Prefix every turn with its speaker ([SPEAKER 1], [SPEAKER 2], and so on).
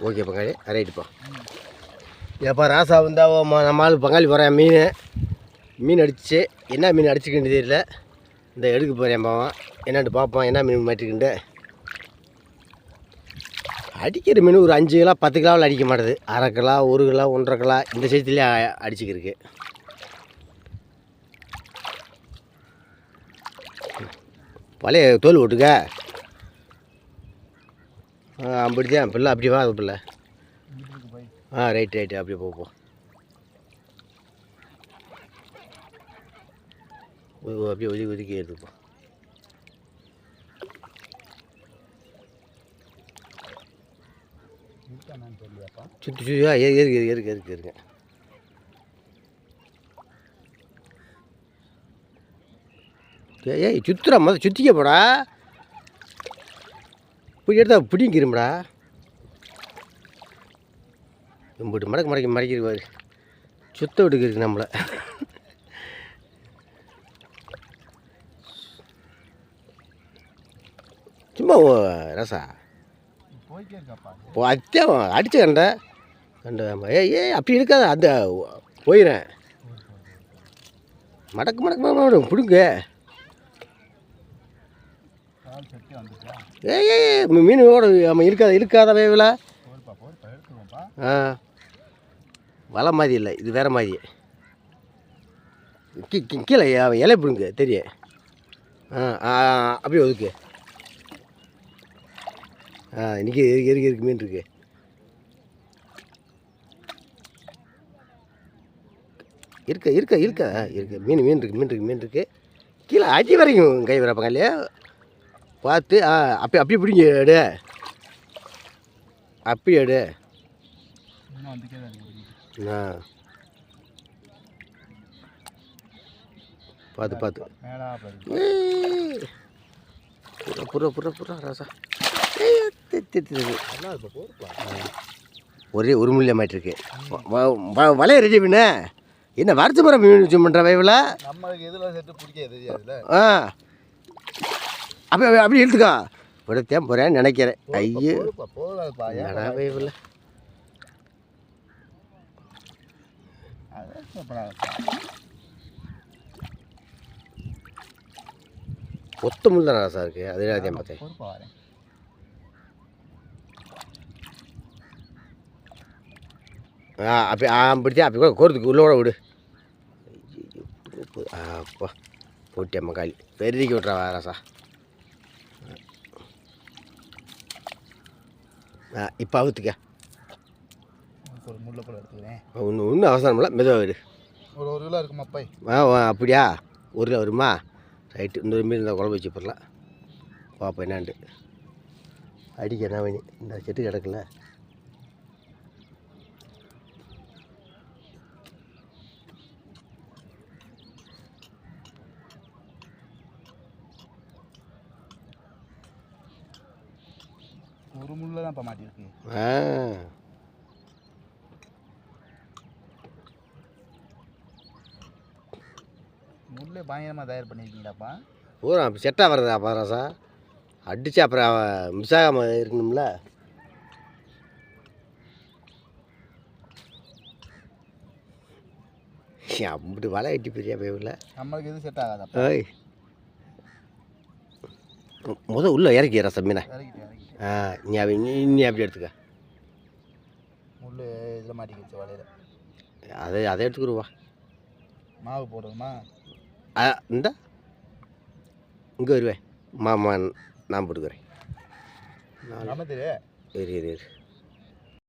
[SPEAKER 1] Okay பங்காளி ரைட்டுப்பா. ஏப்பா ராசா வந்தா நம்ம ஆள் பங்காளி போகிறேன் மீன் அடிச்சு என்ன மீன் அடிச்சுக்கிட்டு தெரியல. இந்த எடுக்க போகிறேன் பாவன் என்னட்டு பார்ப்போம் என்ன மீன் மாட்டிக்கிண்டு. அடிக்கிற மீன் ஒரு 5 கிலோ 10 கிலோவில் அடிக்க மாட்டேது. அரை கிலோ 1 கிலோ 1.5 கிலோ இந்த சைஸ்லேயே அடிச்சுக்கிருக்கு. பழைய தோல் ஓட்டுக்க அப்படிதான் பிள்ளை அப்படி வா பிள்ளை. ரைட்டு அப்படியே போப்போம். அப்படியே ஒதுக்கி எடுத்துப்போம். சுற்றி இருக்கு. ஏய் சுற்றுறா சுற்றிக்க போடா. இப்படி எடுத்தா பிடிங்கிரும்டா. இம்பிட்டு மடக்கிடுவார் சுத்த விட்டுக்கு நம்மளை. சும்மா ரசா அத்தியாவம் அடிச்ச கண்ட அப்படி இருக்காது. அந்த போயிடுறேன் மடக்கு பிடுங்க. மீனோட இருக்காத வேவில் வலை மாதிரி இல்லை, இது வேறு மாதிரி. கீழே இலை பிடுங்க தெரியும். அப்படியே ஒதுக்கு. இன்றைக்கி இருக்கு மீன் இருக்குது. இருக்கு மீன் இருக்குது. கீழே அடி வரைக்கும் கை வரப்பாங்க இல்லையா பார்த்து. அப்படி பிடிங்க எடு. அப்படி எடு. பார்த்து புறா ராசா ஒரே ஒரு முள்ளிய மாட்டிருக்கு. வலைய ரெடி பண்ண என்ன வரைச்சி போகிற மீன் வச்சு பண்ணுற வயவில் நம்மளுக்கு எதில் செட்டு பிடிக்க தெரியாதுல்ல. அப்படி இழுத்துக்கா விடத்தேன் போகிறேன்னு நினைக்கிறேன். ஐயோ நடா வயவில் ஒத்த முள் தான் ராசா இருக்குது. அது எல்லாத்தையும் பார்த்தேன். அப்படித்தான் அப்படி கூட கோரத்துக்கு உள்ளோட விடு. அப்பா போட்டி அம்மா காலி பெருதிக்கு விட்றா ராசா. இப்போ அவுத்துக்க. ஒன்றும் அவசரம் இல்லை, மெதுவாக விடு. ஒரு கிலோ இருக்குமா அப்பா? அப்படியா 1 கிலோ வருமா? ரைட்டு. இன்னொரு மீன் இருந்தால் குழம்பு வச்சு போடலாம். பார்ப்போம் என்னாண்டு. அடிக்க என்ன வேணி இந்த செட்டு கிடக்கல. ஒரு முள்ள தான் இப்போ மாட்டிருக்கு. முள்ளே பயங்கரமாக தயார் பண்ணியிருக்கீங்களாப்பா. பூரா செட்டாக வர்றதாப்பா ராசா. அடித்து அப்புறம் மிஸ் ஆகாமல் இருக்கணும்ல. அப்படி வலை கட்டி பெரியா போயில நம்மளுக்கு எதுவும் செட் ஆகாதா. உள்ளே இறக்கி ரசம் மீனை. நீ அப்படி எடுத்துக்க. முள் இதில் மாட்டிக்கிச்சு வலையில். அதை எடுத்துக்கிடுவா. மாவு போடுவோமா? இந்த இங்கே வருவேன் மாமா நான் போட்டுக்கிறேன். இரு